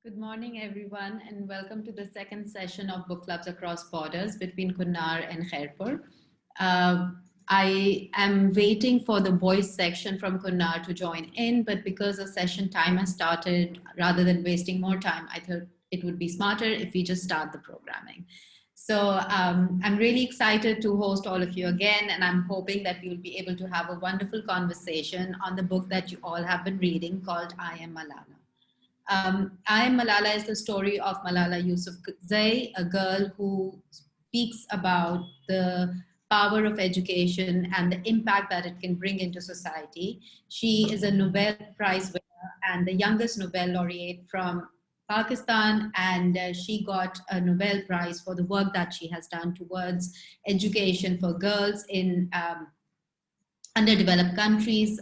Good morning, everyone, and welcome to the second session of Book Clubs Across Borders between Kunar and Khairpur. I am waiting for the boys section from Kunar to join in, but because the session time has started, rather than wasting more time, I thought it would be smarter if we just start the programming. So I'm really excited to host all of you again, and I'm hoping that we will be able to have a wonderful conversation on the book that you all have been reading called I Am Malala. I Am Malala is the story of Malala Yousafzai, a girl who speaks about the power of education and the impact that it can bring into society. She is a Nobel Prize winner and the youngest Nobel laureate from Pakistan, and she got a Nobel Prize for the work that she has done towards education for girls in underdeveloped countries.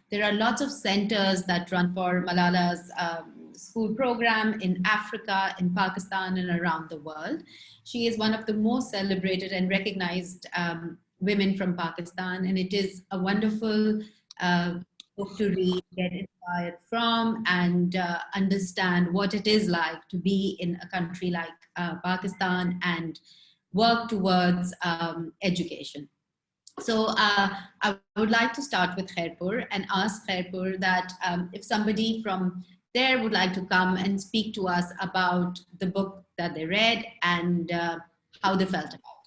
There are lots of centers that run for Malala's school program in Africa, in Pakistan, and around the world. She is one of the most celebrated and recognized women from Pakistan, and it is a wonderful book to read, get inspired from, and understand what it is like to be in a country like Pakistan and work towards education. So I would like to start with Khairpur and ask Khairpur that if somebody from there would like to come and speak to us about the book that they read and how they felt about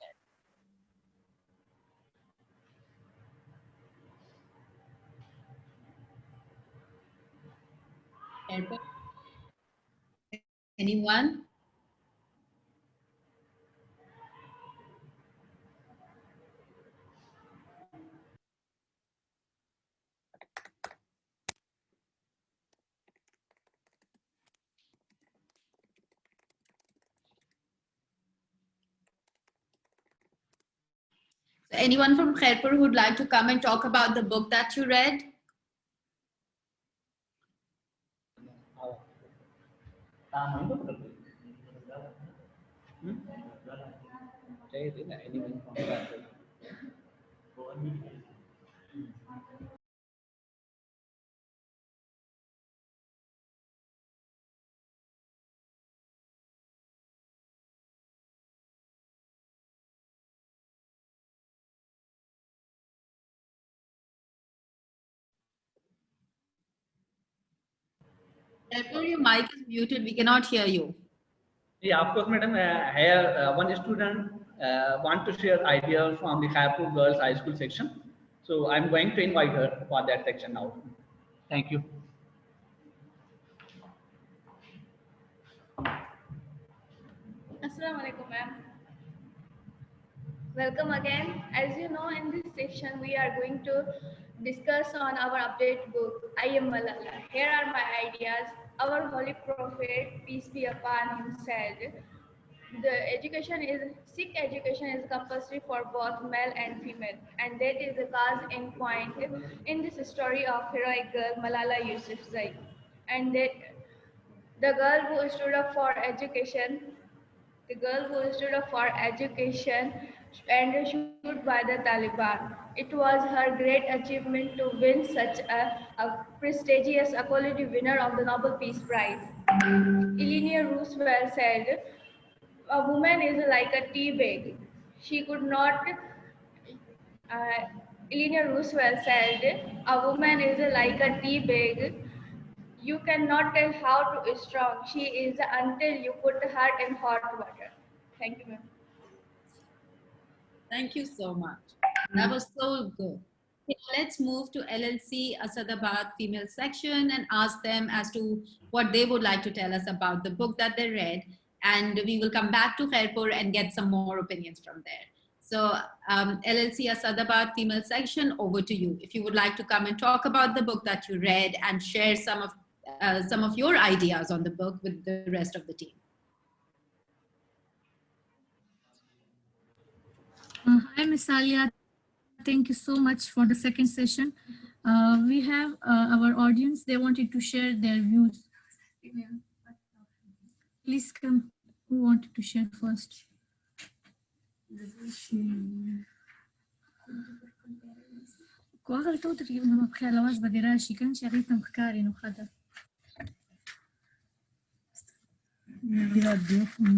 it. Khairpur, anyone? So anyone from Khairpur who would like to come and talk about the book that you read? Khairpur, your mic is muted. We cannot hear you. Yeah, of course, madam. Here, one student want to share ideas from the Khairpur Girls High School section. So I'm going to invite her for that section now. Thank you. Assalamu alaikum, ma'am. Welcome again. As you know, in this section, we are going to discuss on our update book, I Am Malala. Here are my ideas. Our Holy Prophet, peace be upon him, said, the Sikh education is compulsory for both male and female, and that is the cause in point in this story of heroic girl Malala Yousafzai, and that the girl who stood up for education, the girl who stood up for education and shot by the Taliban. It was her great achievement to win such a prestigious equality winner of the Nobel Peace Prize. Eleanor Roosevelt said, a woman is like a tea bag. She could not, uh, Eleanor Roosevelt said, a woman is like a tea bag. You cannot tell how strong she is until you put her in hot water. Thank you, ma'am. Thank you so much. That was so good. Okay, let's move to LLC Asadabad female section and ask them as to what they would like to tell us about the book that they read. And we will come back to Khairpur and get some more opinions from there. So LLC Asadabad female section, over to you. If you would like to come and talk about the book that you read and share some of your ideas on the book with the rest of the team. Hi, Ms. Alia. Thank you so much for the second session. We have our audience. They wanted to share their views. Please come. Who wanted to share first? كواغل تودري إنه بخير لواز بدي راشي كان شغلتنا مخكاري إنه خدا. Assalamu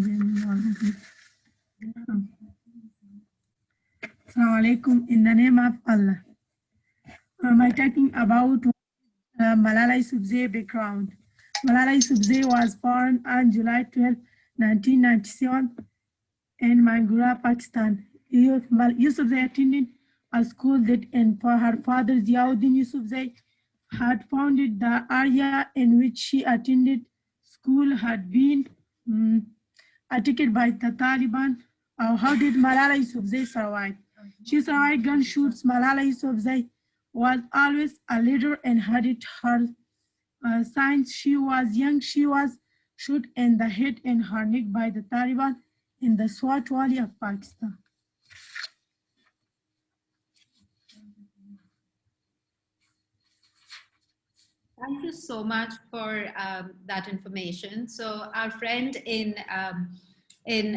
alaikum. In the name of Allah. Am I talking about Malala Yousafzai background? Malala Yousafzai was born on July 12, 1997 in Mangura, Pakistan. Yousafzai attended a school that, and for her father Ziauddin Yousafzai had founded the area in which she attended school had been attacked by the Taliban. How did Malala Yousafzai survive? She survived gunshots. Malala Yousafzai was always a leader and had it her since she was young. She was shot in the head and her neck by the Taliban in the Swat Valley of Pakistan. Thank you so much for that information. So our friend in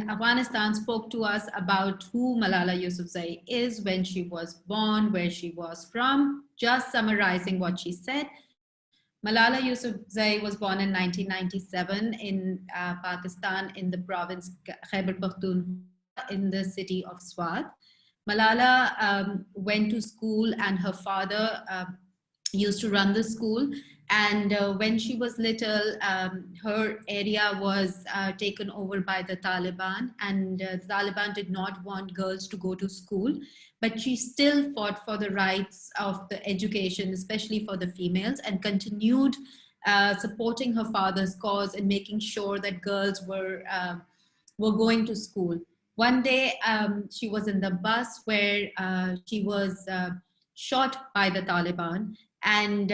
Afghanistan spoke to us about who Malala Yousafzai is, when she was born, where she was from. Just summarizing what she said, Malala Yousafzai was born in 1997 in Pakistan, in the province Khairpur Kunar, in the city of Swat. Malala went to school, and her father used to run the school. And when she was little, her area was taken over by the Taliban, and the Taliban did not want girls to go to school, but she still fought for the rights of the education, especially for the females, and continued supporting her father's cause and making sure that girls were going to school. One day, she was in the bus where she was shot by the Taliban, and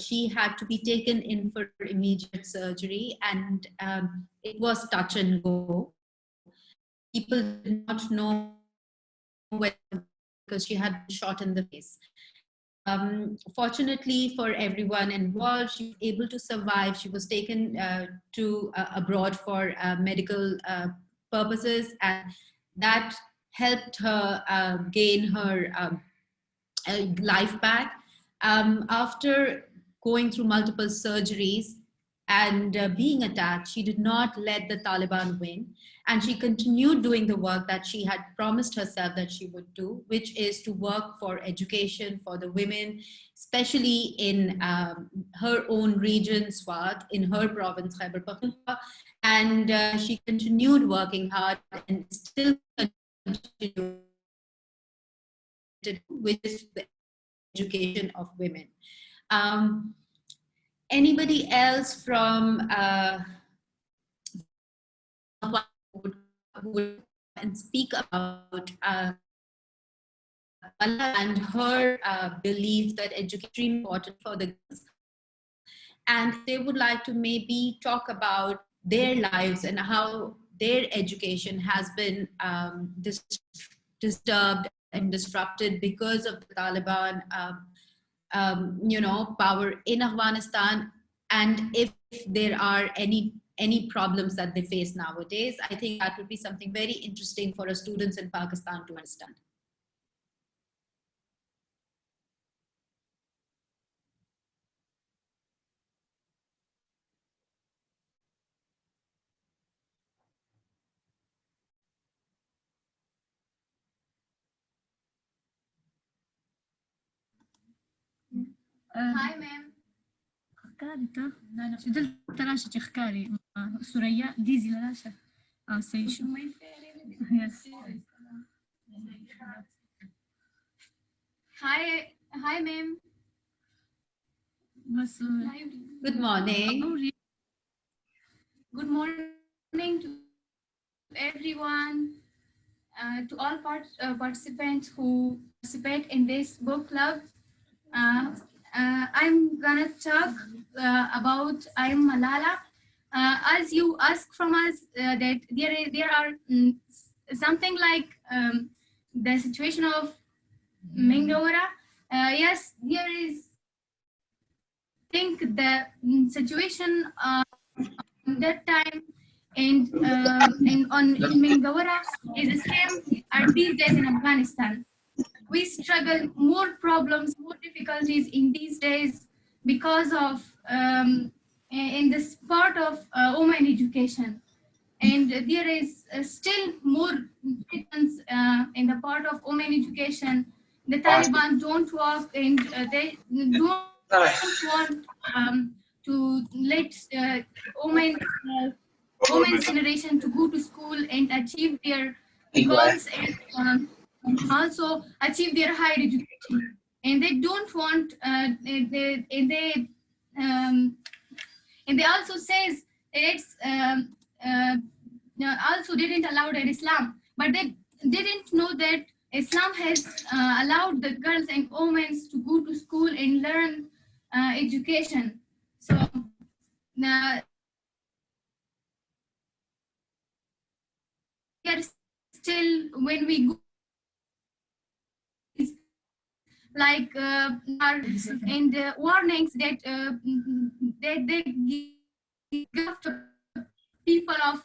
she had to be taken in for immediate surgery, and it was touch and go. People did not know when, because she had been shot in the face. Fortunately for everyone involved, she was able to survive. She was taken to abroad for medical purposes, and that helped her gain her life back. After going through multiple surgeries and being attacked, she did not let the Taliban win. And she continued doing the work that she had promised herself that she would do, which is to work for education for the women, especially in her own region, Swat, in her province, Khyber Pakhtunkhwa. And she continued working hard and still continues with the education of women. Anybody else from who would and speak about and her belief that education is important for the girls, and they would like to maybe talk about their lives and how their education has been disturbed and disrupted because of the Taliban power in Afghanistan, and if there are any problems that they face nowadays. I think that would be something very interesting for our students in Pakistan to understand. Hi, ma'am. Yes. Hi, ma'am. Good morning. Good morning to everyone, to all participants who participate in this book club. I'm gonna talk about I am Malala. As you ask from us that there are something like the situation of Mingawara. Yes, there is. I think the situation that time and on in Mingawara is the same as these days in Afghanistan. We struggle more problems, more difficulties in these days because of in this part of women education. and there is still more difference in the part of women education. The Taliban don't work, and they don't want to let women women's generation to go to school and achieve their goals, and also achieve their higher education. And they don't want um, and they also says it's also didn't allow that Islam, but they didn't know that Islam has allowed the girls and women to go to school and learn education. So we are still, when we go like and warnings that they give to people of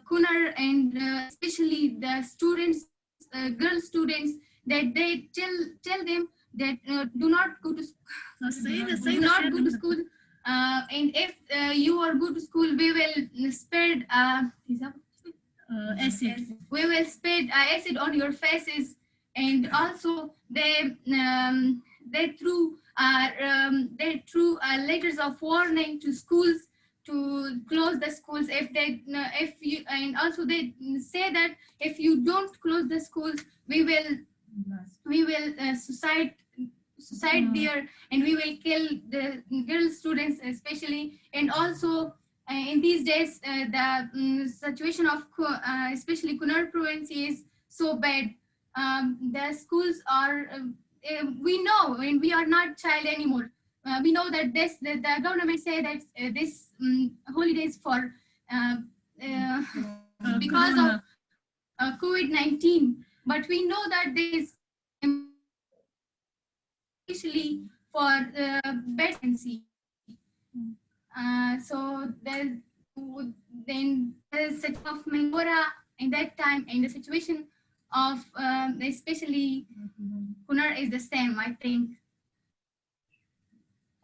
Kunar, and especially the students, girl students, that they tell them that do not go to do not go to school, and if you are go to school, we will spread acid. We will spread acid on your faces, and also they threw letters of warning to schools to close the schools if they if you, and also they say that if you don't close the schools, we will suicide there, and we will kill the girl students especially. And also in these days the situation of especially Kunar province is so bad. The schools are we know, and we are not child anymore. We know that the government say that this holidays for because of COVID-19, but we know that there is especially for bed pregnancy. So then the situation of Mangora in that time, and the situation of especially Kunar is the same, I think.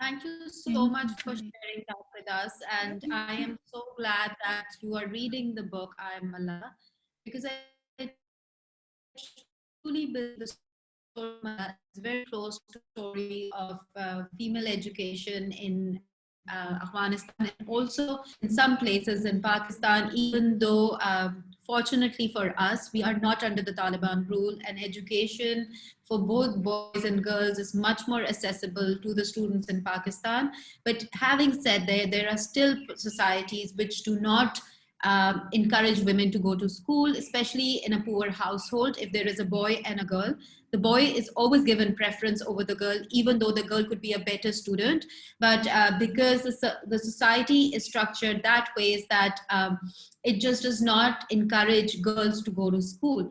Thank you so much for sharing that with us. And I am so glad that you are reading the book, I Am Malala, because I truly believe the story of Malala is very close to the story of female education in Afghanistan, and also in some places in Pakistan, even though fortunately for us, we are not under the Taliban rule, and education for both boys and girls is much more accessible to the students in Pakistan. But having said that, there are still societies which do not encourage women to go to school, especially in a poor household. If there is a boy and a girl, the boy is always given preference over the girl, even though the girl could be a better student. But because the society is structured that way, is that it just does not encourage girls to go to school.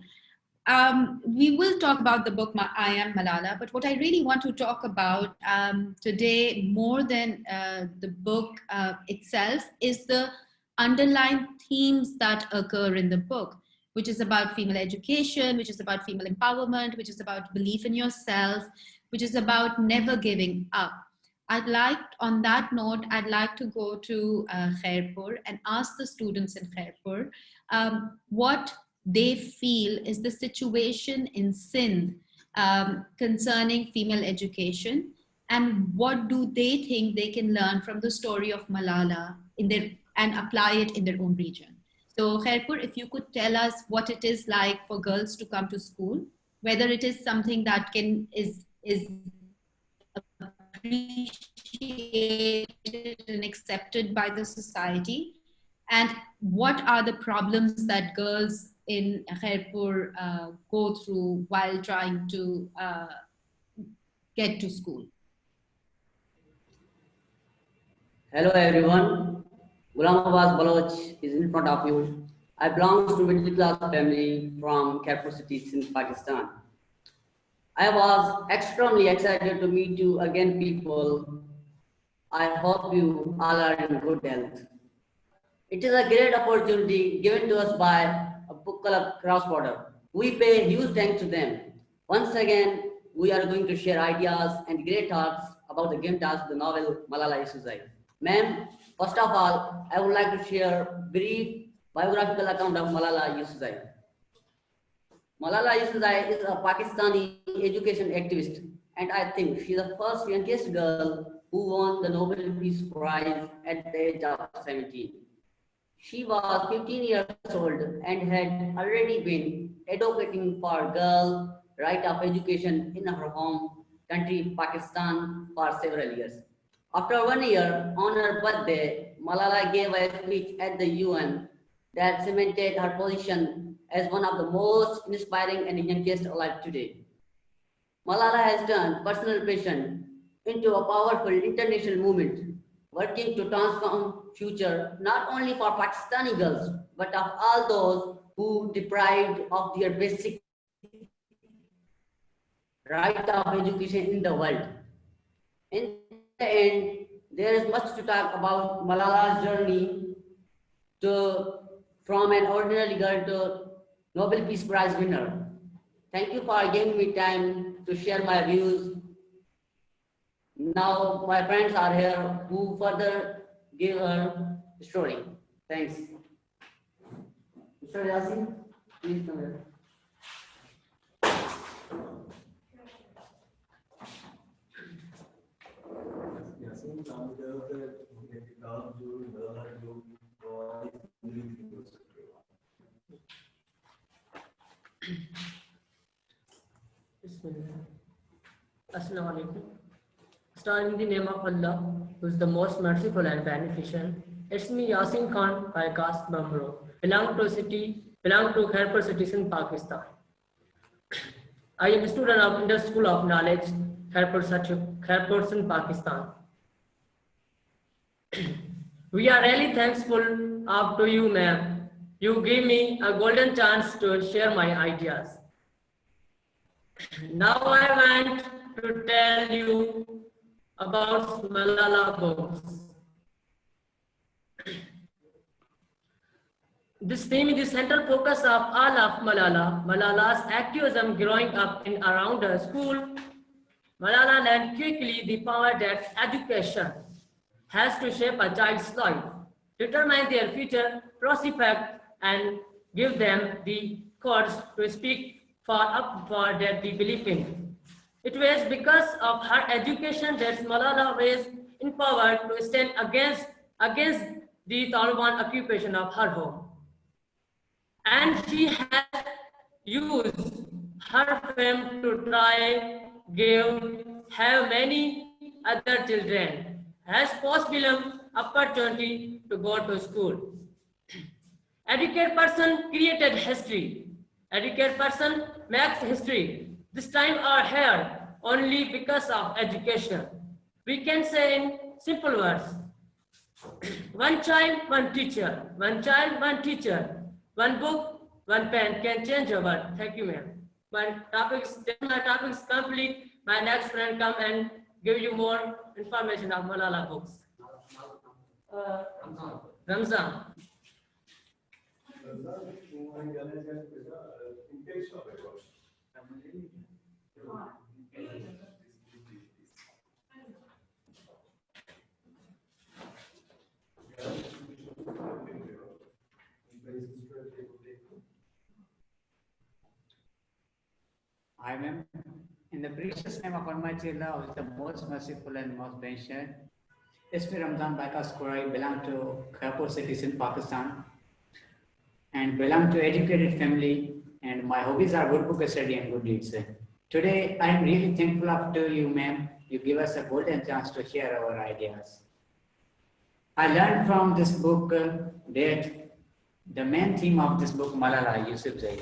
We will talk about the book I Am Malala, but what I really want to talk about today, more than the book itself, is the underlying themes that occur in the book, which is about female education, which is about female empowerment, which is about belief in yourself, which is about never giving up. On that note, I'd like to go to Khairpur and ask the students in Khairpur what they feel is the situation in Sindh concerning female education, and what do they think they can learn from the story of Malala and apply it in their own region. So Khairpur, if you could tell us what it is like for girls to come to school, whether it is something that is appreciated and accepted by the society, and what are the problems that girls in Khairpur go through while trying to get to school. Hello everyone, Ghulam Abbas Baloch is in front of you. I belong to middle class family from Khairpur city in Pakistan. I was extremely excited to meet you again, people. I hope you all are in good health. It is a great opportunity given to us by a book club Cross Border. We pay huge thanks to them. Once again, we are going to share ideas and great thoughts about the game task, the novel Malala Yousafzai. Ma'am, first of all, I would like to share brief Biographical account of Malala Yousafzai. Malala Yousafzai is a Pakistani education activist, and I think she's the first youngest girl who won the Nobel Peace Prize at the age of 17. She was 15 years old and had already been advocating for girls' right of education in her home country, Pakistan, for several years. After 1 year, on her birthday, Malala gave a speech at the UN that cemented her position as one of the most inspiring and youngest alive today. Malala has turned personal passion into a powerful international movement, working to transform future not only for Pakistani girls, but of all those who deprived of their basic right of education in the world. In the end, there is much to talk about Malala's journey from an ordinary girl to Nobel Peace Prize winner. Thank you for giving me time to share my views. Now my friends are here who further give her story. Thanks. Mr. Yasin, please come here. Assalamu alaikum. Start in the name of Allah, who is the most merciful and beneficent. It's me, Yasin Khan, by caste Bambro. Belong to Khairpur city in Pakistan. I am a student of Indian School of Knowledge, Khairpur in Pakistan. We are really thankful to you, ma'am. You gave me a golden chance to share my ideas. Now I want to tell you about Malala books. This theme is the central focus of all of Malala's activism growing up in around her school. Malala learned quickly the power that education has to shape a child's life, determine their future prospect, and give them the courage to speak up for that they believe in. It was because of her education that Malala was empowered to stand against the Taliban occupation of her home. And she has used her fame to have many other children has possible opportunity to go to school. Educated person created history. Educated person makes history. This time are here only because of education. We can say in simple words, one child, one teacher. One child, one teacher. One book, one pen can change a world. Thank you, ma'am. My topic is complete. My next friend come and give you more information of Malala books. Ramzan. I am in the precious name of Almighty Allah, who is the most merciful and most patient. Ismi Ramzan Baikas Kurai, belong to Khairpur city in Pakistan and belong to educated family, and my hobbies are good book study and good deeds. Today I am really thankful to you, ma'am. You give us a golden chance to share our ideas. I learned from this book that the main theme of this book, Malala Yousafzai.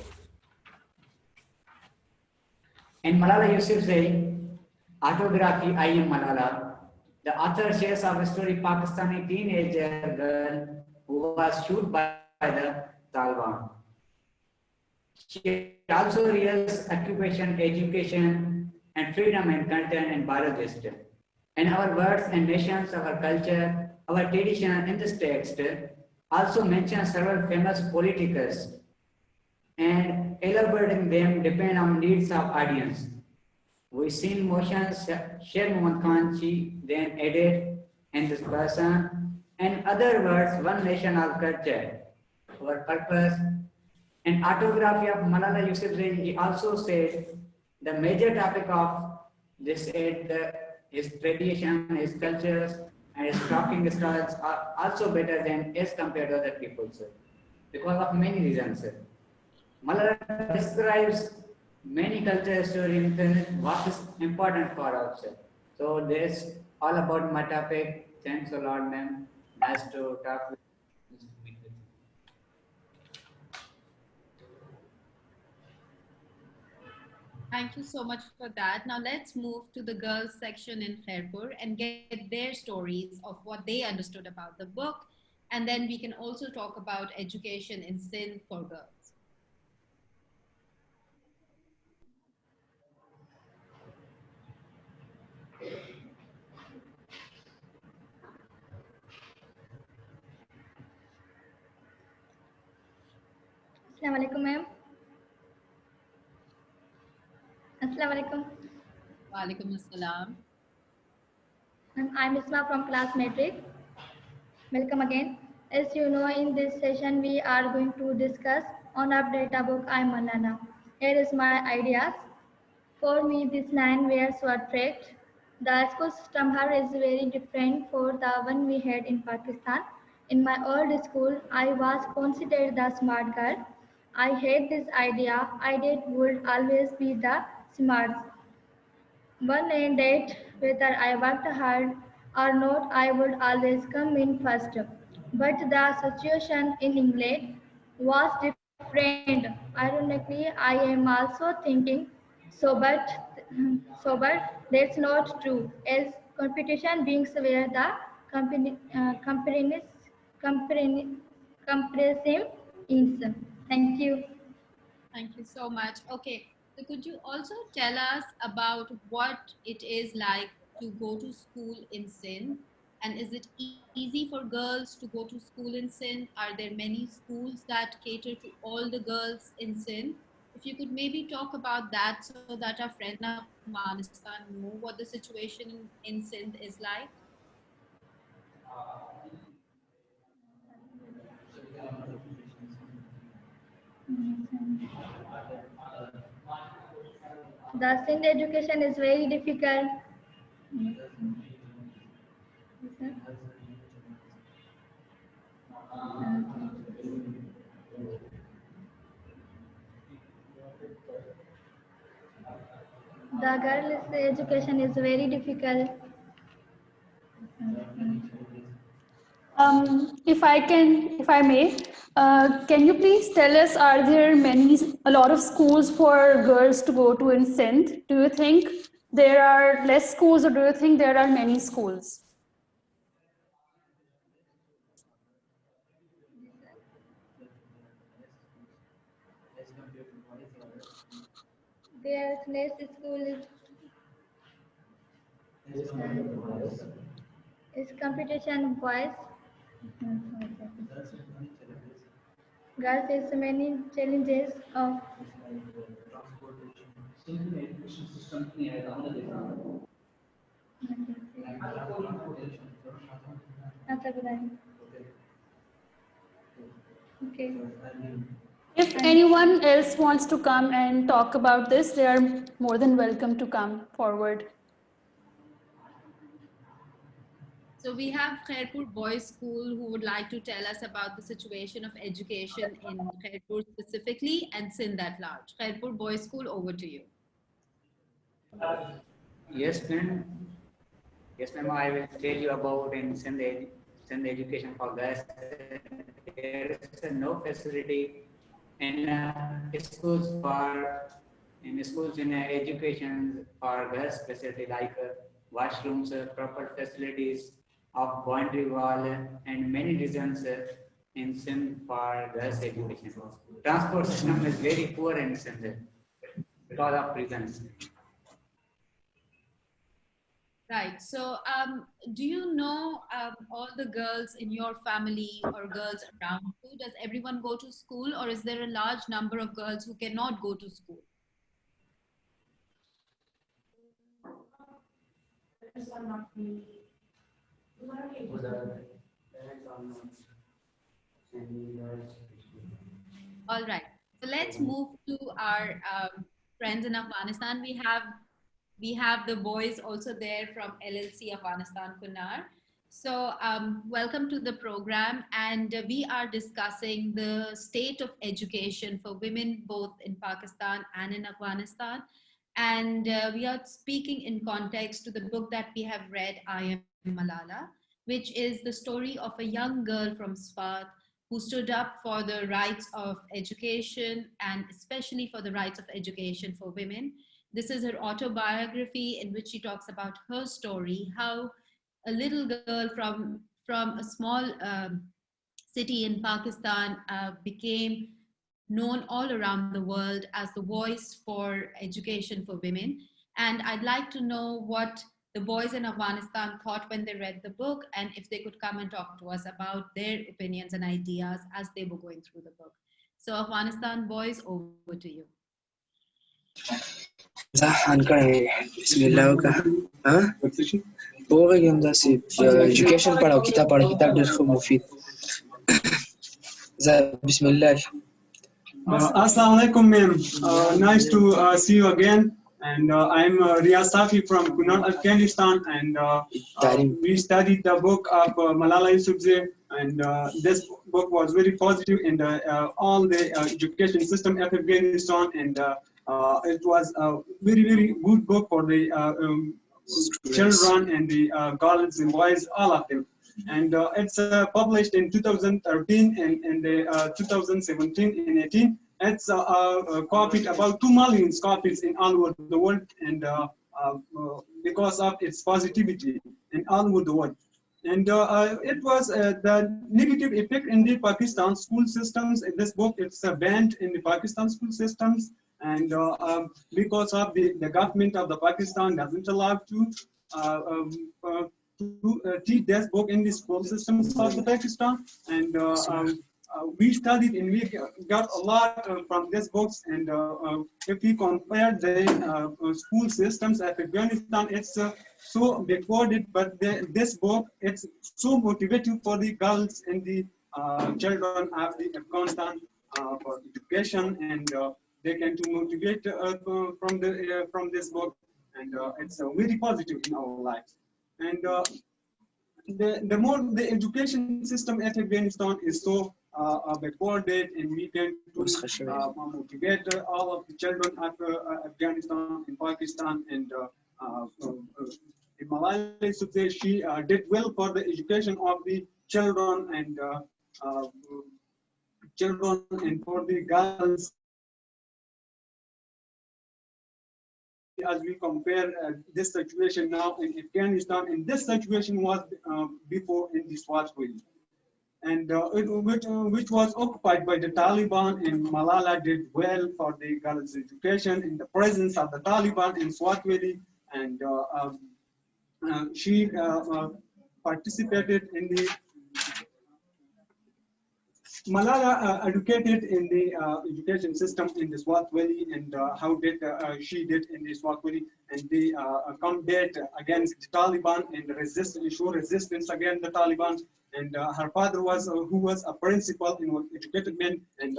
In Malala Yousafzai autobiography, I Am Malala, the author shares of story Pakistani teenager girl who was shot by the Taliban. She also reveals occupation, education, and freedom and content and biologist. And our words and nations, our culture, our tradition in this text also mentions several famous politicals, and elaborating them depend on needs of audience. We seen motions, Sher Muhammad Khan, she then added, and this person, and other words, one nation of culture. our purpose. And autography of Malala Yousafzai, he also said the major topic of this aid, his tradition, his cultures, and his talking styles are also better than as compared to other people, sir, because of many reasons, sir. Malala describes many cultural stories in what is important for us, sir. So this all about my topic. Thanks a lot, ma'am. Nice to talk with you. Thank you so much for that. Now let's move to the girls section in Khairpur and get their stories of what they understood about the book. And then we can also talk about education in Sindh for girls. Assalamu alaikum, ma'am. Assalamu alaikum. Wa alaikum assalam. I'm Isma from class Matric. Welcome again. As you know, in this session, we are going to discuss on our data book, I'm Malala. Here is my ideas. For me, these 9 years were tracked. The school system here is very different for the one we had in Pakistan. In my old school, I was considered the smart girl. I had this idea I did would always be the smart one, and that whether I worked hard or not, I would always come in first. But the situation in England was different. Ironically, I am also thinking, so but that's not true, as competition being where the company, comparison is. Thank you. Thank you so much. Okay, so could you also tell us about what it is like to go to school in Sindh? And is it easy for girls to go to school in Sindh? Are there many schools that cater to all the girls in Sindh? If you could maybe talk about that so that our friends in Afghanistan know what the situation in Sindh is like. The Sindh education is very difficult. The girls' education is very difficult. If I may, can you please tell us, are there a lot of schools for girls to go to in Sindh? Do you think there are less schools, or do you think there are many schools? Their less school is competition boys. Girls is many challenges of अच्छा बताइए. Okay. If anyone else wants to come and talk about this, they are more than welcome to come forward. So we have Khairpur Boys School who would like to tell us about the situation of education in Khairpur specifically and Sindh at large. Khairpur Boys School, over to you. Yes, ma'am. Yes, ma'am. I will tell you about in Sindh education for girls. There is no facility in schools in education for girls facility like washrooms, proper facilities of boundary wall, and many reasons in Sindh for girls education. Transport system is very poor in Sindh because of reasons. Right. So, do you know all the girls in your family or girls around you? Does everyone go to school, or is there a large number of girls who cannot go to school? All right. So let's move to our friends in Afghanistan. We have the boys also there from LLC Afghanistan Kunar. So welcome to the program, and we are discussing the state of education for women both in Pakistan and in Afghanistan. And we are speaking in context to the book that we have read, I Am Malala, which is the story of a young girl from Swat who stood up for the rights of education and especially for the rights of education for women. This is her autobiography in which she talks about her story, how a little girl from a small city in Pakistan became known all around the world as the voice for education for women. And I'd like to know what the boys in Afghanistan thought when they read the book, and if they could come and talk to us about their opinions and ideas as they were going through the book. So Afghanistan boys, over to you. education पढ़ाओ किताब ډېر ښه مفید بسم الله Assalamu alaikum, ma'am. Nice to see you again. And I'm Riyaz Safi from Kunar, Afghanistan. And we studied the book of Malala Yousafzai. And this book was very positive in all the education system of Afghanistan. And it was a very, very good book for the children and the girls and boys, all of them. And it's published in 2013 and in the 2017 and 18. It's copied about 2 million copies in all over the world, and because of its positivity in all over the world. And it was the negative effect in the Pakistan school systems. In this book, it's banned in the Pakistan school systems, and because of the government of the Pakistan doesn't allow to teach this book in the school systems of the Pakistan. And we studied and we got a lot from these books. And if we compare the school systems at Afghanistan, it's so backwarded. But this book, it's so motivating for the girls and the children of the Afghanistan for education, and they can to motivate from this book, and it's very positive in our lives. And the more the education system at Afghanistan is so backwarded, and we can to motivate all of the children of Afghanistan and Pakistan. And Malala Yousafzai, she did well for the education of the children and for the girls. As we compare this situation now in Afghanistan, and this situation was before in the Swat Valley, and which was occupied by the Taliban, and Malala did well for the girls' education in the presence of the Taliban in Swat Valley, and she participated in the Malala educated in the education system in the Swat Valley, and how did she did in the Swat Valley, and they combat against the Taliban and show resistance against the Taliban. And her father was who was a principal in an educated man, and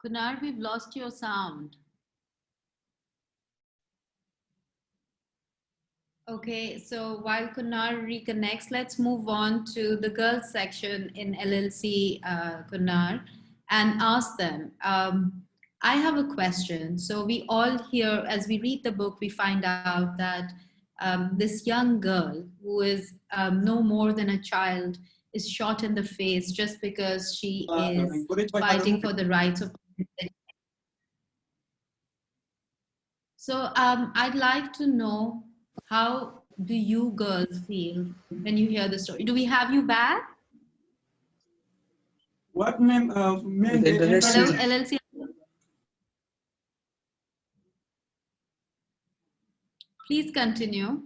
Kunar, we've lost your sound. Okay, so while Kunar reconnects, let's move on to the girls section in LLC Kunar and ask them. I have a question. So we all hear, as we read the book, we find out that this young girl who is no more than a child is shot in the face just because she is fighting for the rights of. So I'd like to know, how do you girls feel when you hear the story? Do we have you back? What name? Hello, LLC. Please continue.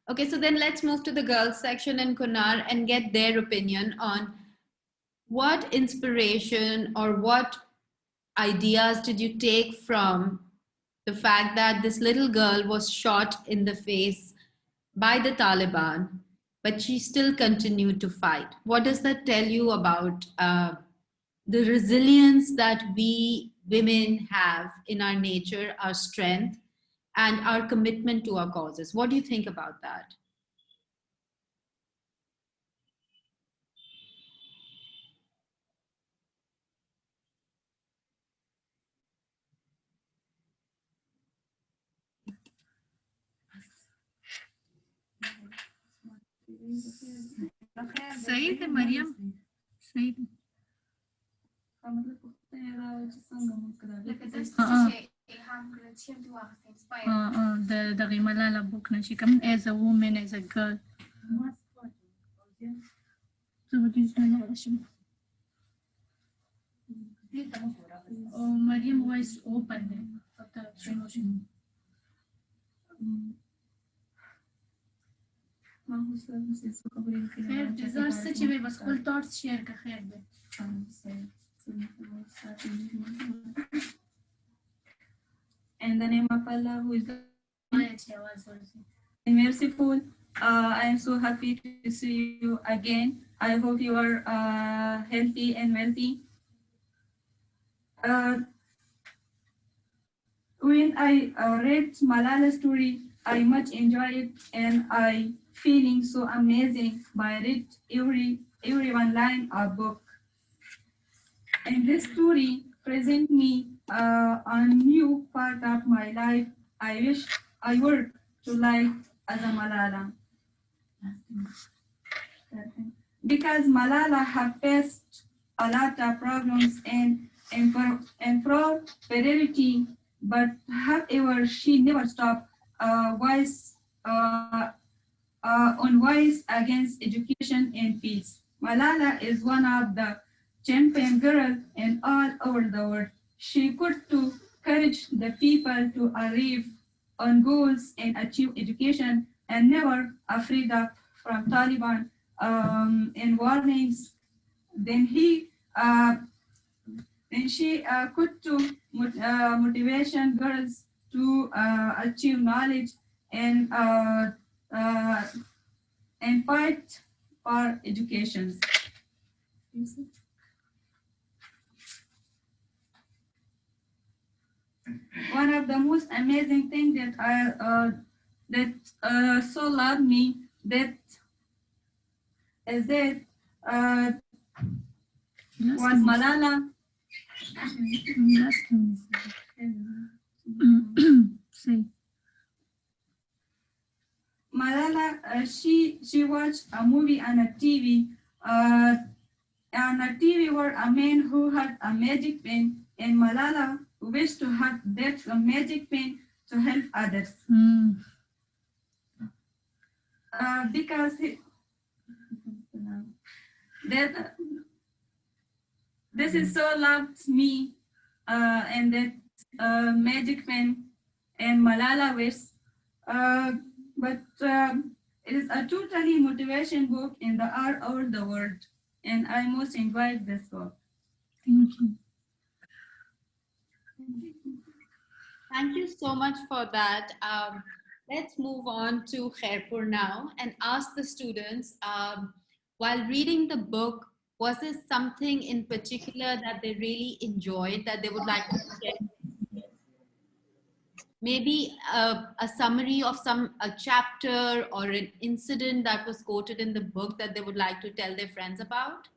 Okay, so then let's move to the girls section in Kunar and get their opinion on what inspiration or what ideas did you take from the fact that this little girl was shot in the face by the Taliban, but she still continued to fight. What does that tell you about the resilience that we women have in our nature, our strength, and our commitment to our causes? What do you think about that? سعيد مريم سعيد the Malala book na she come as a woman, as a girl. Oh, Mariam was open. خير جزار سچي به بس خپل thoughts share کا خیر ده In the name of Allah, who is the merciful, I am so happy to see you again. I hope you are healthy and wealthy. When I read Malala's story, I much enjoyed it, and I feeling so amazing by read every one line of book. And this story present me a new part of my life. I wish I were to like as a Malala. Because Malala have faced a lot of problems and prosperity, but however, she never stopped on voice against education and peace. Malala is one of the champion girls in all over the world. She could to encourage the people to arrive on goals and achieve education, and never afraid of from Taliban and warnings. Then she could to motivation girls to achieve knowledge and fight for education. One of the most amazing things that so loved me that is that was Malala. Malala, she watched a movie on a TV, where a man who had a magic pen, and Malala wished to have that magic pen to help others. Because this is so loved me, and that magic pen and Malala wish. But it is a totally motivation book in the all over the world, and I most enjoyed this book. Thank you. Thank you so much for that. Let's move on to Khairpur now and ask the students, while reading the book, was there something in particular that they really enjoyed that they would like to share? Maybe a summary of a chapter or an incident that was quoted in the book that they would like to tell their friends about?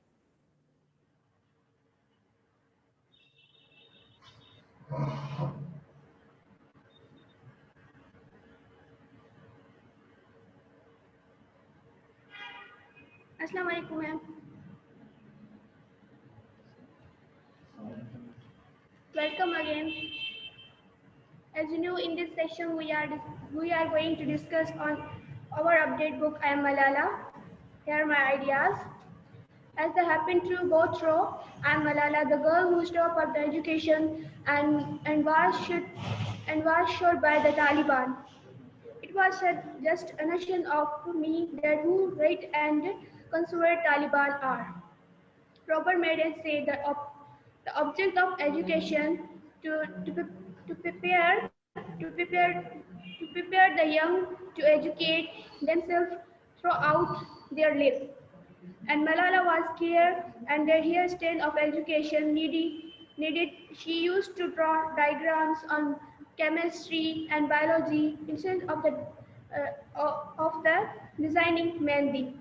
Assalamu alaikum, ma'am. Welcome again. As you know, in this session we are going to discuss on our update book, I Am Malala. Here are my ideas. As the happened to go through, I Am Malala, the girl who stopped at the education and was shot by the Taliban. It was just a notion of me that who right and conservative Taliban are. Robert Madden said that the object of education to prepare the young to educate themselves throughout their lives. And Malala was clear, and the hairstyle of education needed. She used to draw diagrams on chemistry and biology instead of the designing mehndi.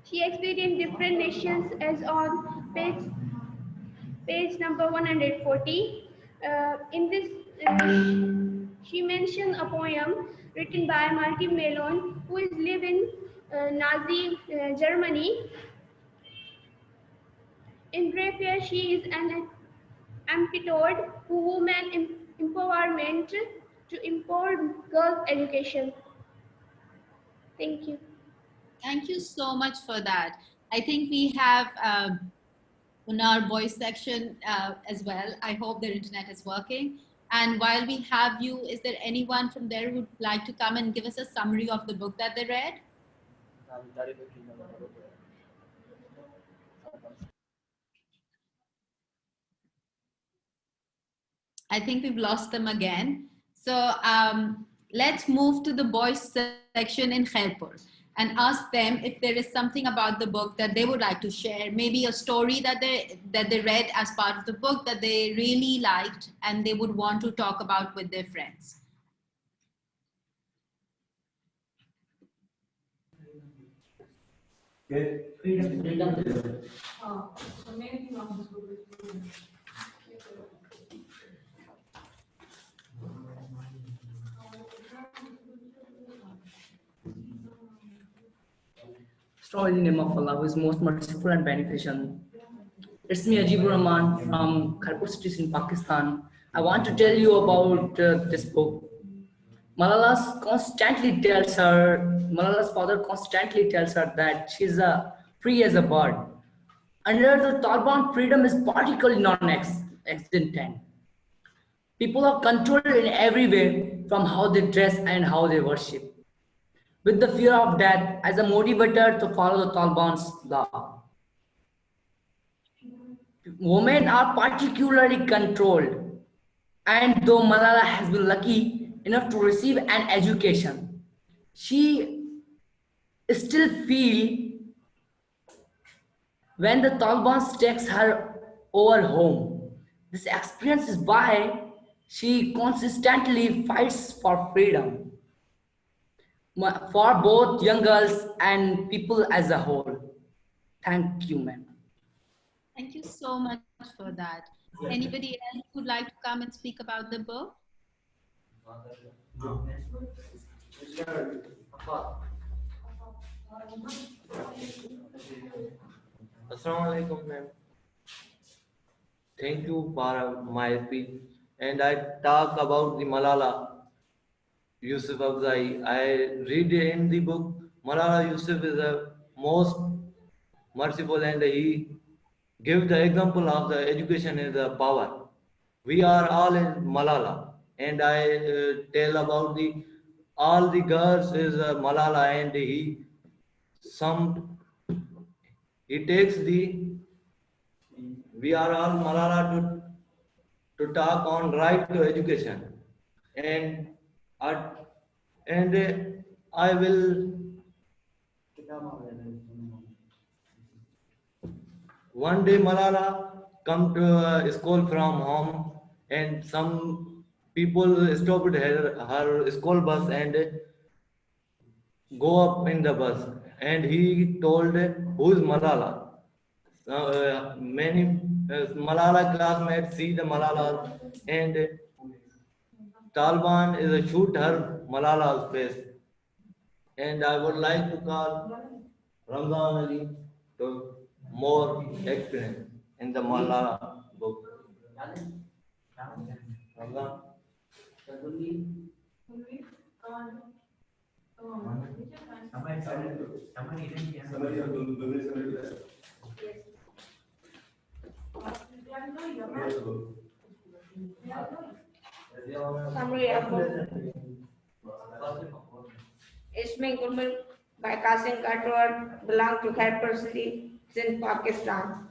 She experienced different nations as on page number 140. In this, she mentioned a poem written by Marty Mellon, who is live in Nazi Germany. In Drapier, she is an antidote to women empowerment to empower girls' education. Thank you. Thank you so much for that. I think we have on our voice section as well. I hope their internet is working. And while we have you, is there anyone from there who would like to come and give us a summary of the book that they read? I think we've lost them again. So let's move to the boys section in Khairpur and ask them if there is something about the book that they would like to share, maybe a story that they read as part of the book that they really liked and they would want to talk about with their friends. Strong in the name of Allah, who is most merciful and beneficent. It's me, Ajibur Rahman from Khairpur cities in Pakistan. I want to tell you about this book. Malala's father constantly tells her that she's free as a bird. Under the Taliban, freedom is particularly non-existent. People are controlled in every way, from how they dress and how they worship, with the fear of death as a motivator to follow the Taliban's law. Women are particularly controlled, and though Malala has been lucky enough to receive an education, she still feels when the Taliban takes her over home. This experience is why she consistently fights for freedom for both young girls and people as a whole. Thank you, ma'am. Thank you so much for that. Anybody else who would like to come and speak about the book? Assalamualaikum, ma'am. Thank you for my speech. And I talk about the Malala Yousafzai. I read in the book, Malala Yousaf is the most merciful and he gives the example of the education is the power. We are all in Malala and I tell about the all the girls is Malala and he takes the we are all Malala to talk on right to education and I will one day Malala come to school from home and some people stopped her school bus and go up in the bus and he told who is Malala. Many Malala classmates see the Malala and Taliban is a shoot her Malala's face. And I would like to call Ramzan Ali to more experience in the Malala book. Ramzan. Summary of book. Ismi Gulmil by Qasim Katwar belong to Khairpur city in Pakistan.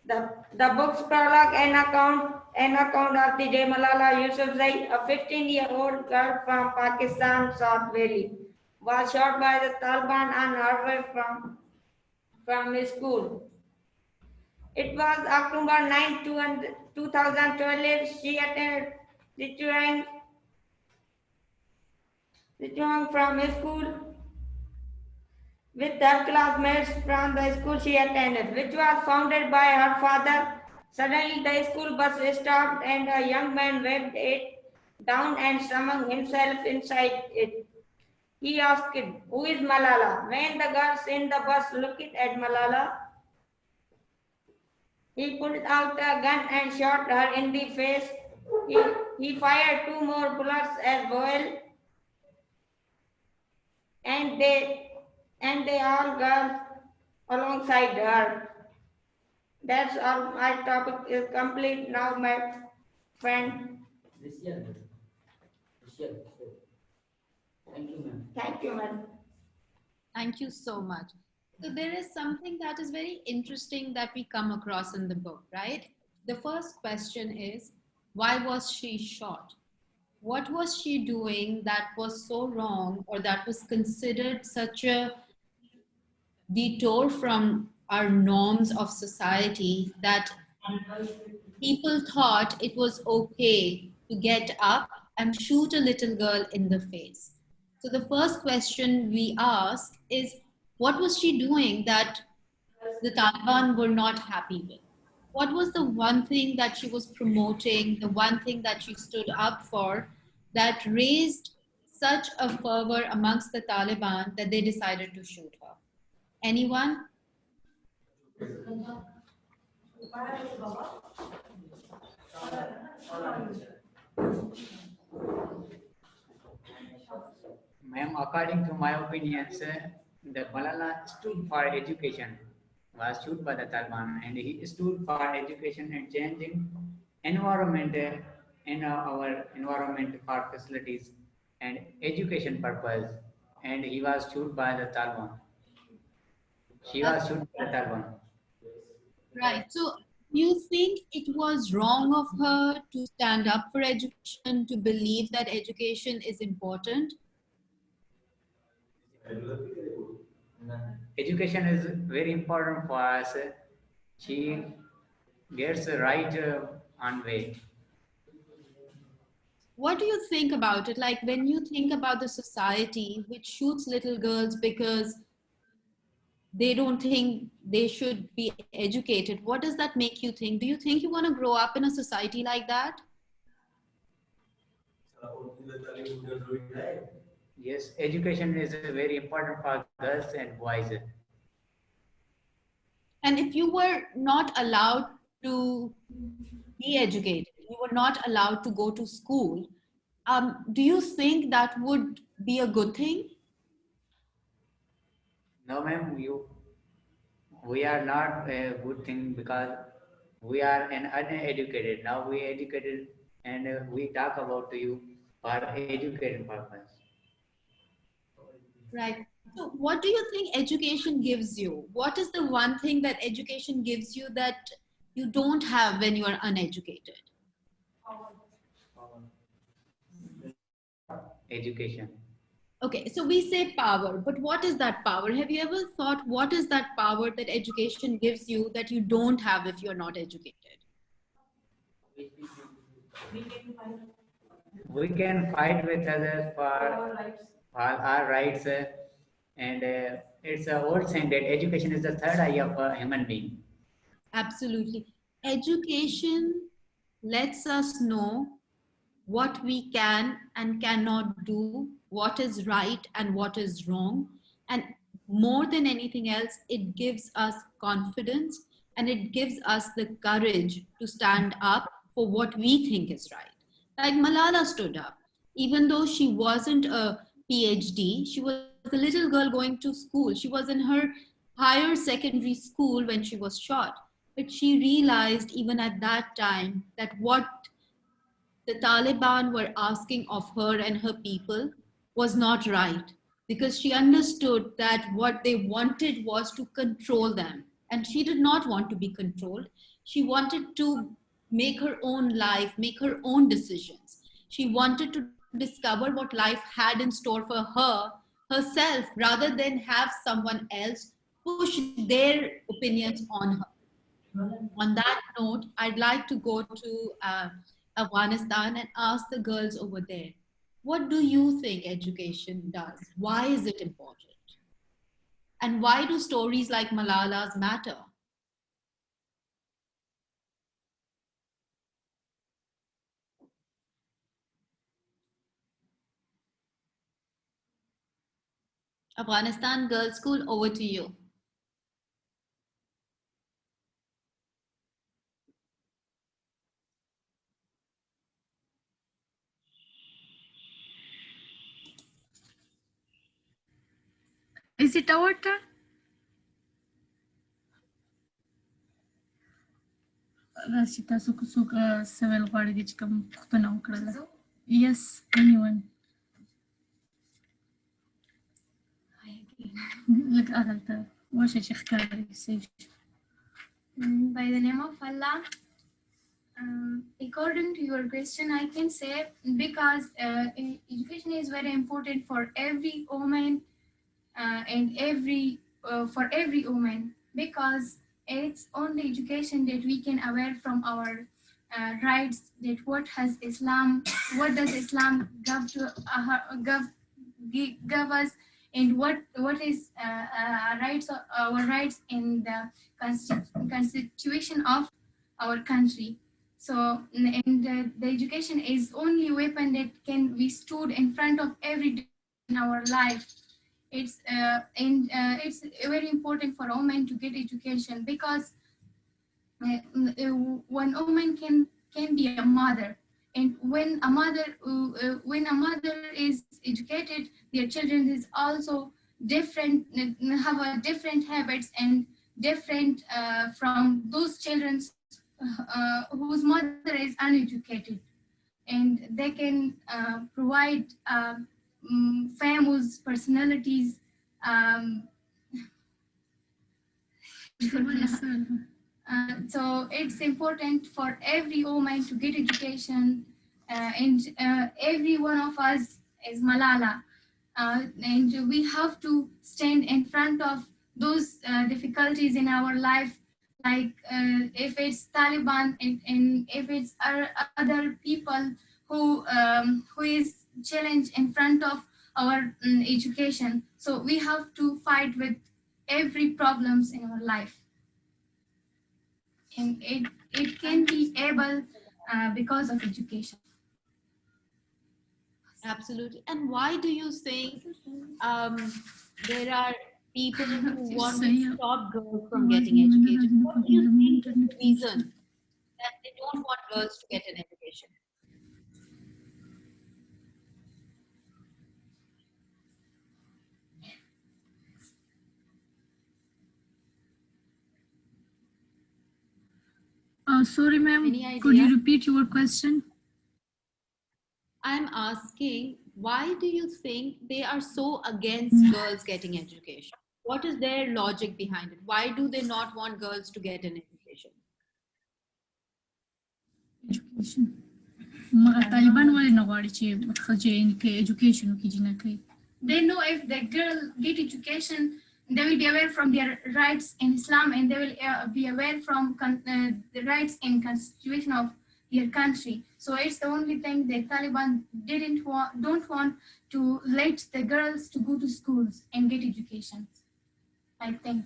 The book's prologue an account of the day Malala Yousafzai, a 15-year-old girl from Pakistan South Valley, was shot by the Taliban on her way from school. It was October 9, 2012. She attended returning from school with her classmates from the school she attended, which was founded by her father. Suddenly, the school bus stopped and a young man waved it down and summoned himself inside it. He asked, "Who is Malala?" When the girls in the bus looked at Malala, he pulled out a gun and shot her in the face. He fired 2 more bullets as well, and they all girls alongside her. That's all. My topic is complete now, my friend. Thank you, ma'am. Thank you, ma'am. Thank you so much. So there is something that is very interesting that we come across in the book, right? The first question is, why was she shot? What was she doing that was so wrong, or that was considered such a detour from our norms of society that people thought it was okay to get up and shoot a little girl in the face? So the first question we ask is, what was she doing that the Taliban were not happy with? What was the one thing that she was promoting, the one thing that she stood up for that raised such a fervor amongst the Taliban that they decided to shoot her? Anyone? Ma'am, according to my opinions, the Malala stood for education, was shot by the Taliban, and he stood for education and changing environment in our environment for facilities and education purpose. And he was shot by the Taliban. She was shot by the Taliban. Right. So you think it was wrong of her to stand up for education, to believe that education is important? Education is very important for us. She gets the right on way. What do you think about it? Like when you think about the society which shoots little girls because they don't think they should be educated, what does that make you think? Do you think you want to grow up in a society like that? Yes, education is very important for girls and boys. And if you were not allowed to be educated, you were not allowed to go to school, do you think that would be a good thing? No, ma'am, we are not a good thing because we are an uneducated. Now we educated and we talk about to you for educated purpose. Right. So what do you think education gives you? What is the one thing that education gives you that you don't have when you are uneducated? Education. Okay, so we say power, but what is that power? Have you ever thought what is that power that education gives you that you don't have if you're not educated? We can fight with others for our rights, and it's a old saying that education is the third eye of a human being. Absolutely. Education lets us know what we can and cannot do, what is right and what is wrong. And more than anything else, it gives us confidence and it gives us the courage to stand up for what we think is right. Like Malala stood up. Even though she wasn't a PhD, she was a little girl going to school. She was in her higher secondary school when she was shot. But she realized even at that time that what the Taliban were asking of her and her people was not right, because she understood that what they wanted was to control them. And she did not want to be controlled. She wanted to make her own life, make her own decisions. She wanted to discover what life had in store for her herself, rather than have someone else push their opinions on her. On that note, I'd like to go to Afghanistan and ask the girls over there, what do you think education does? Why is it important? And why do stories like Malala's matter? Afghanistan Girls School, over to you. Is it our turn? Rashid, تاسو کو څوک سوال غواړي چې کوم پوښتنه وکړله؟ Yes, anyone. لکه هلته واشه چې ښکاري صحیح. By the name of Allah, according to your question, I can say because education is very important for every woman and for every woman, because it's only education that we can aware from our rights, that what has Islam, what does Islam give us, and what is rights, our rights in the constitution of our country. So, and the education is only weapon that can be stood in front of every day in our life. It's it's very important for women to get education, because one woman can be a mother, and when a mother is educated, their children is also different, have a different habits and different from those children whose mother is uneducated, and they can provide famous personalities. So it's important for every woman to get education, and every one of us is Malala, and we have to stand in front of those difficulties in our life, like if it's Taliban and if it's other people who is challenged in front of our education. So we have to fight with every problems in our life, and it can be able because of education. Absolutely. And why do you think there are people who want to stop girls from getting educated? What do you think is the reason that they don't want girls to get an education? Sorry, ma'am. Could you repeat your question? I'm asking, why do you think they are so against girls getting education? What is their logic behind it? Why do they not want girls to get an education? Education. طالبان ولې نه غواړي چې ښځې education وکړي جنکۍ؟ They know if the girl get education, they will be aware from their rights in Islam, and they will be aware from the rights in constitution of their country. So it's the only thing that Taliban don't want to let the girls to go to schools and get education, I think.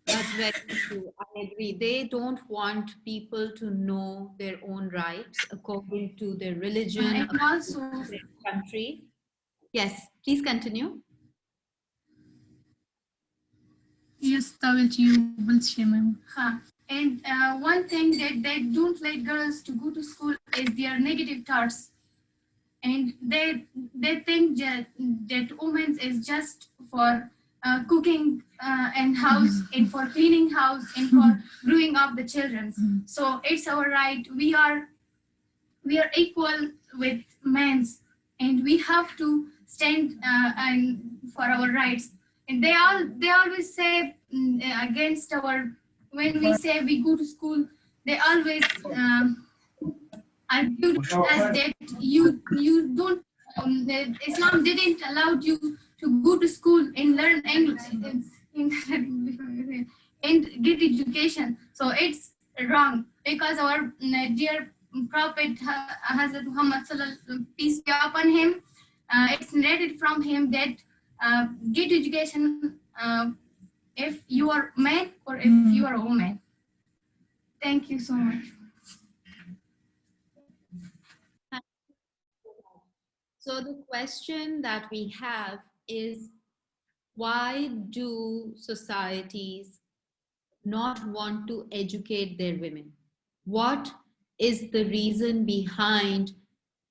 That's very true. I agree. They don't want people to know their own rights according to their religion, and also their country. Yes, please continue. Yes, I will to you. And one thing that they don't let girls to go to school is their negative thoughts, and they think that women is just for cooking and house and for cleaning house and for growing up the children. So it's our right. We are equal with men, and we have to stand and for our rights. And they always say against our, when we say we go to school, they always argue as that you don't Islam didn't allow you to go to school and learn English and get education. So it's wrong, because our dear Prophet Hazrat Muhammad peace be upon him, it's narrated from him that get education if you are man or if you are a woman. Thank you so much. So the question that we have is, why do societies not want to educate their women? What is the reason behind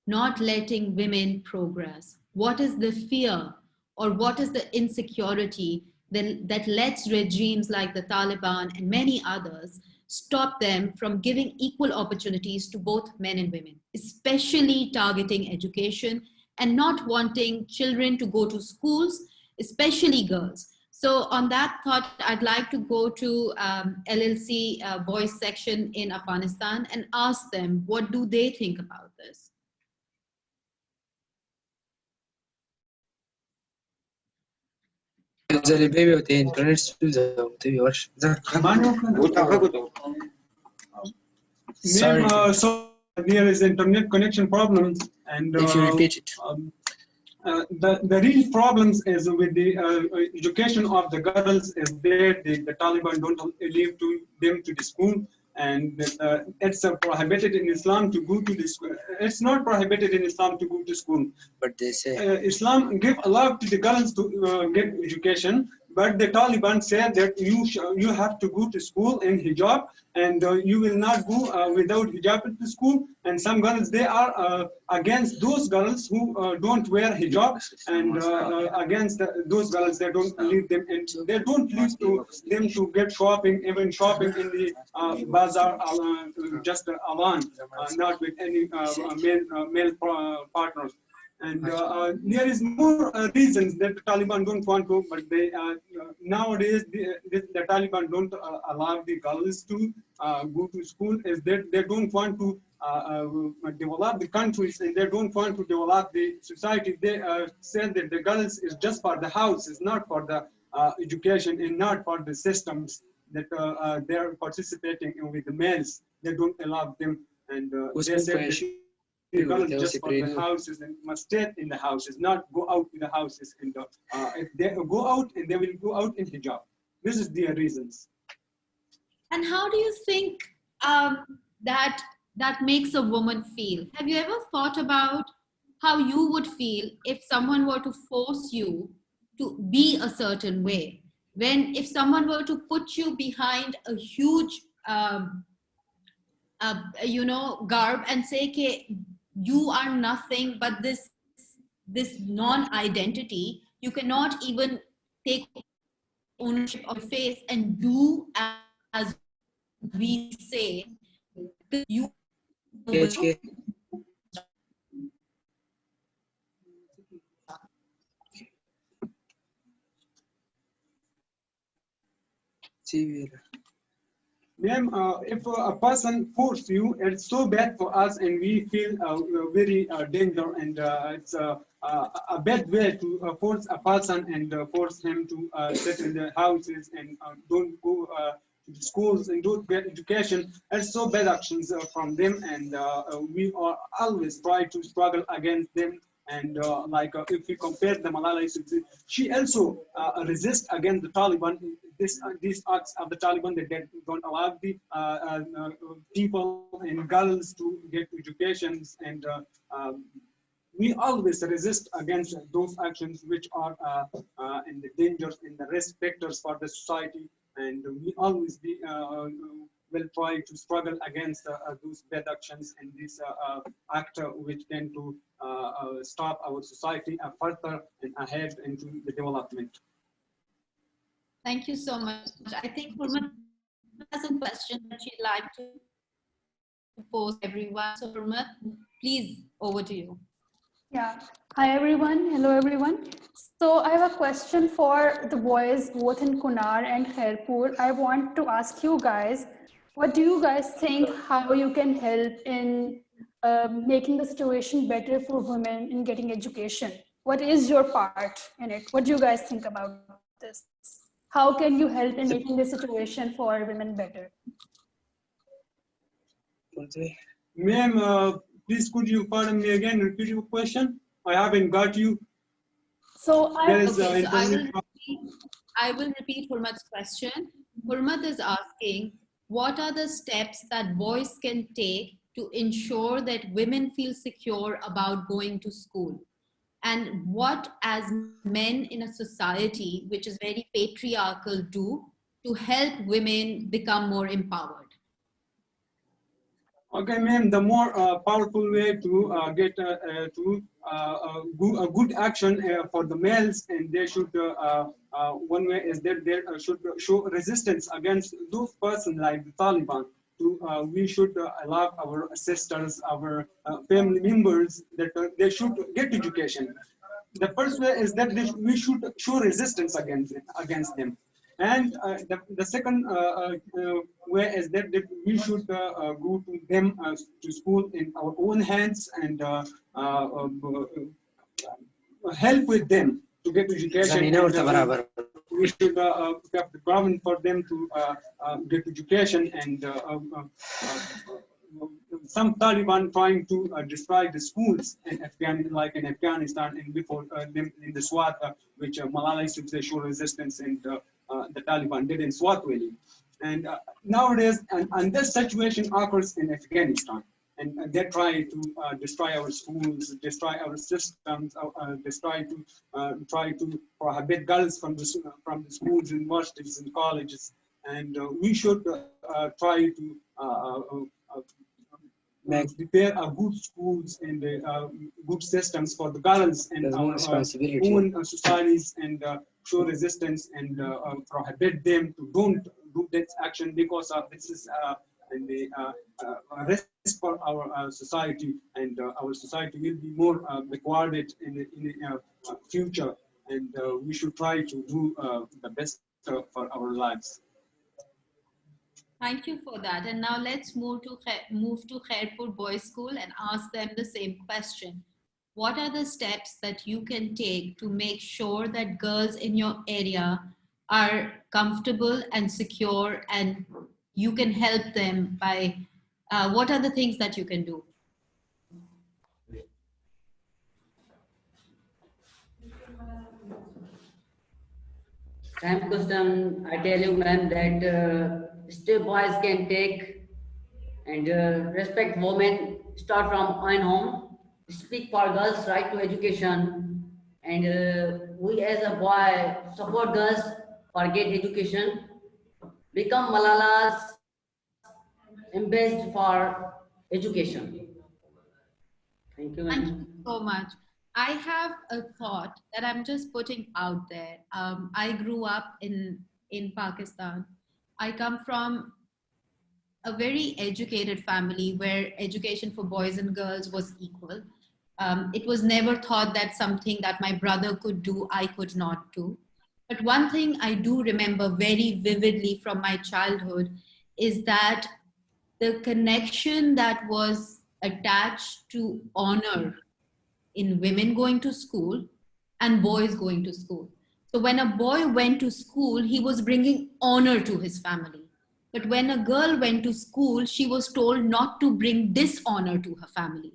not letting women progress? What is the fear, or what is the insecurity that lets regimes like the Taliban and many others stop them from giving equal opportunities to both men and women, especially targeting education and not wanting children to go to schools, especially girls? So on that thought, I'd like to go to LLC boys section in Afghanistan and ask them, what do they think about this? So there is internet connection problems, and if you repeat it. The real problems is with the education of the girls is there. The Taliban don't leave them to the school, and it's prohibited in Islam to go to the school. It's not prohibited in Islam to go to school, but they say Islam allow to the girls to get education. But the Taliban said that you have to go to school in hijab, and you will not go without hijab to school. And some girls, they are against those girls who don't wear hijab, and against those girls, they don't leave them, and they don't leave them to get shopping, even shopping in the bazaar, just alone, not with any male partners. And there is more reasons that the Taliban don't want to, but they nowadays the Taliban don't allow the girls to go to school, is that they don't want to develop the countries, and they don't want to develop the society. They said that the girls is just for the house, it's not for the education, and not for the systems that they are participating in with the males. They don't allow them, and they said that the girls just for the houses and must stay in the houses, not go out in the houses. And if they go out, and they will go out in hijab. This is their reasons. And how do you think that makes a woman feel? Have you ever thought about how you would feel if someone were to force you to be a certain way? If someone were to put you behind a huge garb and say, okay, you are nothing but this non-identity, you cannot even take ownership of your face and do as we say, you Ma'am, if a person force you, it's so bad for us, and we feel very danger, and it's a bad way to force a person and force him to sit in the houses and don't go to the schools and don't get education. It's so bad actions from them, and we are always try to struggle against them. And if we compare the Malala Yousafzai, she also resists against the Taliban. These acts of the Taliban that they don't allow the people and girls to get educations, and we always resist against those actions which are in the dangers, in the risk factors for the society, and we always will try to struggle against those bad actions and this act which tend to stop our society further and ahead into the development. Thank you so much. I think Hurmat has a question that she'd like to pose to everyone. So Hurmat, please, over to you. Yeah. Hi, everyone. Hello, everyone. So I have a question for the boys, both in Kunar and Khairpur. I want to ask you guys, what do you guys think how you can help in making the situation better for women in getting education? What is your part in it? What do you guys think about this? How can you help in making the situation for women better? Ma'am, please could you pardon me again, repeat your question? I haven't got you. So There is Okay, so internet. I will repeat Hurmat's question. Hurmat is asking, what are the steps that boys can take to ensure that women feel secure about going to school? And what, as men in a society which is very patriarchal, do to help women become more empowered? Okay, ma'am, the more powerful way to get a good action for the males, and they should, one way is that they should show resistance against those persons like the Taliban. We should allow our sisters, our family members, that they should get education. The first way is that we should show resistance against them. And the second way is that we should go to them to school in our own hands and help with them to get education. And, we should have the government for them to get education. And some Taliban trying to destroy the schools in like in Afghanistan, and before them in the Swat, which Malala Yousafzai showed resistance, and the Taliban did in Swat Valley. And nowadays, and this situation occurs in Afghanistan, and they try to destroy our schools, destroy our systems, try to prohibit girls from the schools, universities, and colleges. And we should try to prepare good schools and good systems for the girls and our own societies, and show resistance and prohibit them to don't do this action, because of this is the risk for our society, and our society will be more backwarded in the future, and we should try to do the best for our lives. Thank you for that. And now let's move to Khairpur Boys School and ask them the same question. What are the steps that you can take to make sure that girls in your area are comfortable and secure, and you can help them by, what are the things that you can do? Same question. I tell you, ma'am, that step boys can take and respect women. Start from own home. Speak for girls' right to education, and we as a boy support girls for get education. Become Malala's ambassador for education. Thank you, Thank ma'am. you so much. I have a thought that I'm just putting out there. I grew up in Pakistan. I come from a very educated family where education for boys and girls was equal. It was never thought that something that my brother could do, I could not do. But one thing I do remember very vividly from my childhood is that the connection that was attached to honor in women going to school and boys going to school. So when a boy went to school, he was bringing honor to his family. But when a girl went to school, she was told not to bring dishonor to her family,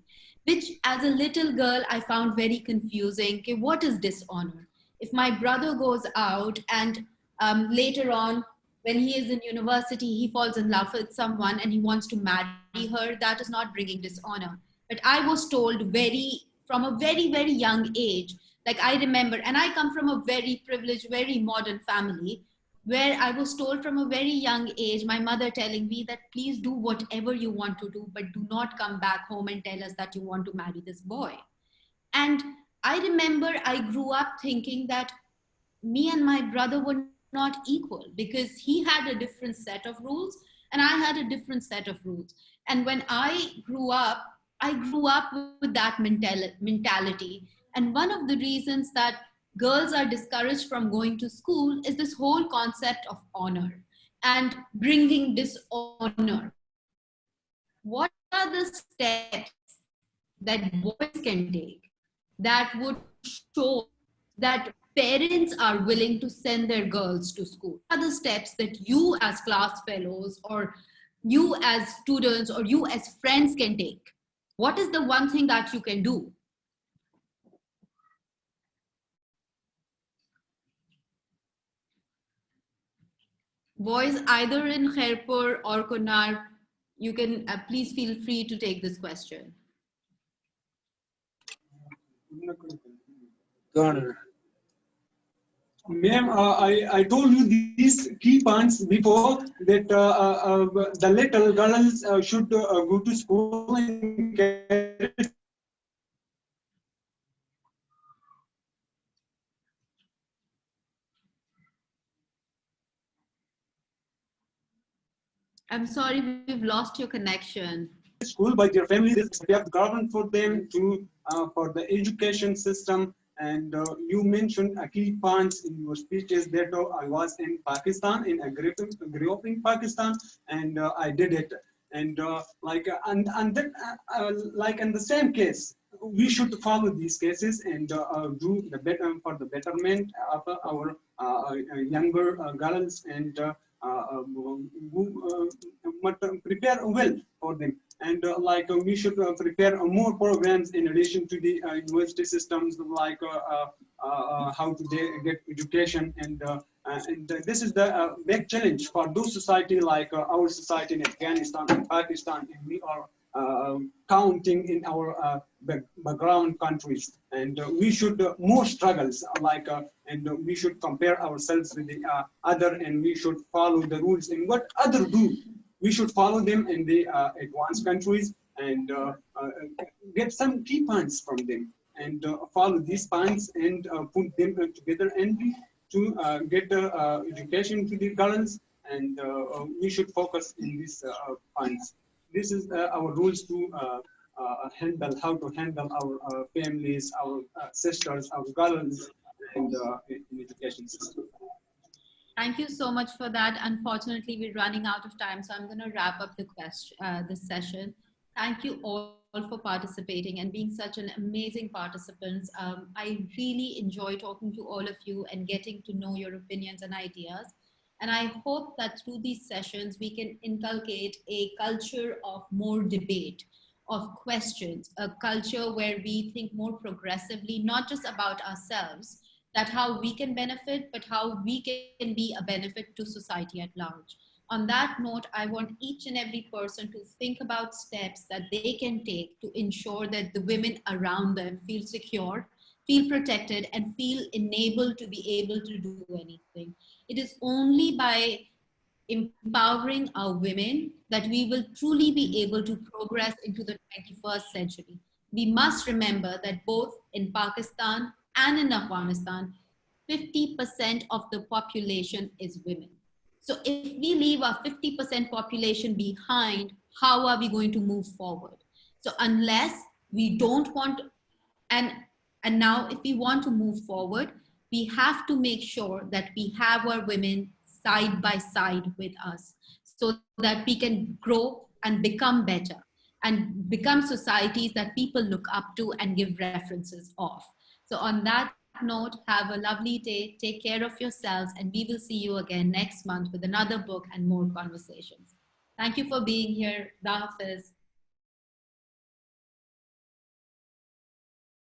which as a little girl, I found very confusing. Okay, what is dishonor? If my brother goes out and later on, when he is in university, he falls in love with someone and he wants to marry her, that is not bringing dishonor. But I was told from a very, very young age, like I remember, and I come from a very privileged, very modern family, where I was told from a very young age, my mother telling me that please do whatever you want to do, but do not come back home and tell us that you want to marry this boy. And I remember I grew up thinking that me and my brother were not equal, because he had a different set of rules and I had a different set of rules. And when I grew up, I grew up with that mentality. And one of the reasons that girls are discouraged from going to school is this whole concept of honor and bringing dishonor. What are the steps that boys can take that would show that parents are willing to send their girls to school? What are the steps that you as class fellows or you as students or you as friends can take? What is the one thing that you can do? Boys, either in Khairpur or Kunar, you can please feel free to take this question. Ma'am, I told you these key points before that the little girls should go to school and carry. I'm sorry, we've lost your connection. School by their families. We have government for them to for the education system. And you mentioned key points in your speeches that I was in Pakistan, grew up in Pakistan, and I did it. And and then like in the same case, we should follow these cases and do the better for the betterment of our younger girls and prepare well for them. And we should prepare more programs in addition to the university systems, like how to get education. And this is the big challenge for those society like our society in Afghanistan and Pakistan, and we are counting in our background countries. And we should more struggles and we should compare ourselves with the other, and we should follow the rules in what other do. We should follow them in the advanced countries and get some key points from them and follow these points and put them together and to get education to the girls. And we should focus in these points. This is our rules to handle how to handle our families, our sisters, our girls, and in education system. Thank you so much for that. Unfortunately, we're running out of time, so I'm going to wrap up the this session. Thank you all for participating and being such an amazing participants. I really enjoy talking to all of you and getting to know your opinions and ideas. And I hope that through these sessions, we can inculcate a culture of more debate, of questions, a culture where we think more progressively, not just about ourselves, that how we can benefit, but how we can be a benefit to society at large. On that note, I want each and every person to think about steps that they can take to ensure that the women around them feel secure, feel protected, and feel enabled to be able to do anything. It is only by empowering our women that we will truly be able to progress into the 21st century. We must remember that both in Pakistan and in Afghanistan, 50% of the population is women. So if we leave our 50% population behind, how are we going to move forward? So unless we don't want, and now if we want to move forward, we have to make sure that we have our women side by side with us so that we can grow and become better and become societies that people look up to and give references of. So on that note, have a lovely day, take care of yourselves, and we will see you again next month with another book and more conversations. Thank you for being here. Da Hafiz.